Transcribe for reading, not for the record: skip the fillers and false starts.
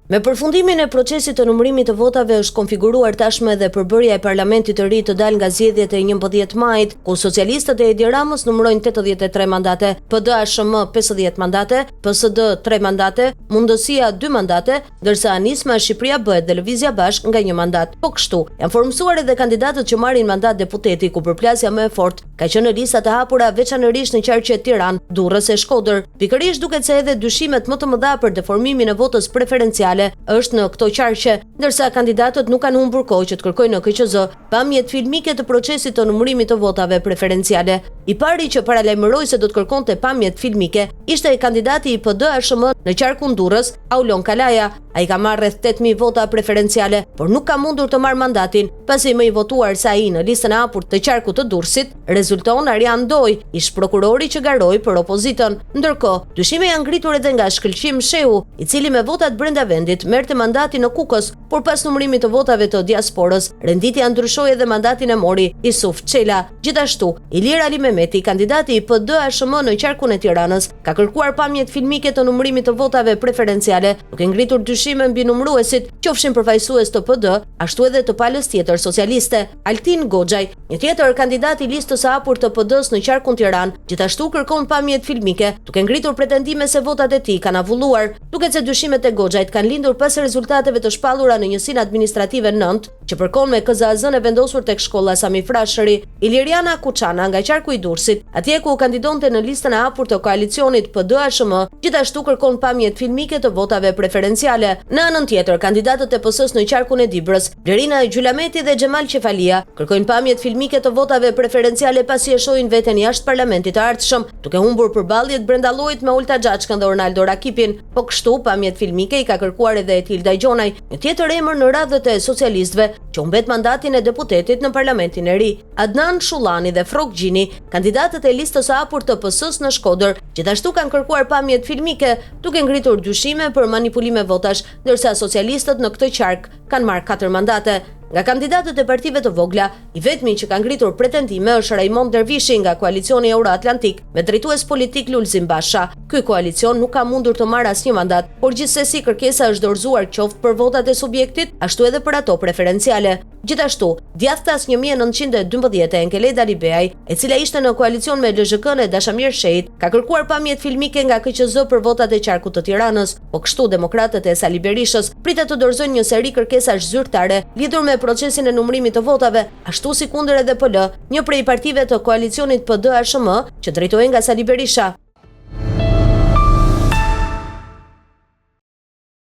Me përfundimin e procesit të numërimit të votave është konfiguruar tashmë edhe përbërja e parlamentit të ri të dalë nga zgjedhjet e 11 majit, ku socialistët e Edi Ramës numërojnë 83 mandate, PD-ASHM 50 mandate, PSD 3 mandate, Mundësia 2 mandate, ndërsa Anisma Shqipëria bëhet dhe Lëvizja Bashk nga 1 mandat. Po kështu, janë formësuar edhe kandidatët që marrin mandat deputeti, ku përplasja më e fortë ka qenë në listat e hapura veçanërisht në qarqe Tiranë, Durrës e Shkodër. Pikërisht duket se edhe dyshimet më të mëdha për deformimin e votës preferenciale është në këto qarqe, ndërsa kandidatët nuk kanë humbur kohë që të kërkojnë në KQZ pamjet filmike të procesit të numërimit të votave preferenciale. I pari që paralajmëroi se do të kërkonte pamjet filmike ishte kandidati i PD-ASHM në qarkun Durrës, Aulon Kalaja. Ai ka marrë rreth 8000 vota preferenciale, por nuk ka mundur të marrë mandatin, pasi më i votuar se ai në listën e hapur të qarkut të Durrësit rezulton Arjan Doj, ish prokurori që garoi për opozitën. Ndërkohë, dyshime janë ngritur edhe nga Shkëlqim Shehu, i cili me votat brenda vendit merrte mandatin në Kukës, por pas numërimit të votave të diasporës, renditja ndryshoi edhe mandatin e mori Isuf Çela. Gjithashtu, Ilir Ali Mehmeti, kandidati i PD-ASHM në qarkun e Tiranës, ka kërkuar pamjet filmike të numërimit të votave preferenciale, duke ngritur dyshime mbi numëruesit, qofshin përfaqësues të PD, ashtu edhe të palës tjetër socialiste. Altin Goxhaj, një tjetër kandidat i listës së hapur të PD-s në qarkun Tiranë, gjithashtu kërkon pamjet filmike, duke ngritur pretendime se votat e tij kanë avulluar. Duket se dyshimet e Goxhajt kanë lindur pas rezultateve të shpallura në njësinë administrative 9, që përkon me KZAZ-n e vendosur tek shkolla Sami Frashëri. Iliriana Kuçana nga qarku i Durrësit, atje ku kandidonte në listën e hapur të koalicionit PD-ASHM, gjithashtu kërkon pamjet filmike të votave preferenciale. Në anën tjetër, kandidatët e PS-s në qarkun e Dibrës, Blerina Gjulameti dhe Xhemal Qefalia, kërkojnë pamjet filmike të votave preferenciale pasi e shohin veten jashtë parlamentit të ardhshëm, duke humbur përballjet brenda llojit me Ulta Xhaçkën dhe Ronaldo Rakipin. Po kështu, pamjet filmike i ka kërkuar edhe Etilda Gjonaj, një tjetër emër në radhët e socialistëve, që humbet mandatin e deputetit në parlamentin e ri. Adnan Shullani dhe Frok Gjini, kandidatët e listës së hapur të PS-s në Shkodër, gjithashtu kanë kërkuar pamjet filmike, duke ngritur dyshime për manipulime votash, ndërsa socialistët në këtë qark kanë marrë 4 mandate. Nga kandidatët e partive të vogla, i vetmi që ka ngritur pretendime është Raimond Dervishi nga koalicioni Euro-Atlantik me drejtues politik Lulzim Basha. Ky koalicion nuk ka mundur të marrë asnjë mandat, por gjithsesi kërkesa është dorëzuar qoftë për votat e subjektit, ashtu edhe për ato preferenciale. Gjithashtu, djathtas 1912 e Enkeleda Libeaj, e cila ishte në koalicion me LZHK-n e Dashamir Shehit, ka kërkuar pamjet filmike nga KQZ për votat e qarkut të Tiranës. Po kështu, demokratët e Sali Berishës pritet të dorëzojnë një seri kërkesash zyrtare lidhur me procesin e numërimit të votave, ashtu si kundër edhe PL, një prej partive të koalicionit PD-ASHM që drejtohej nga Sali Berisha.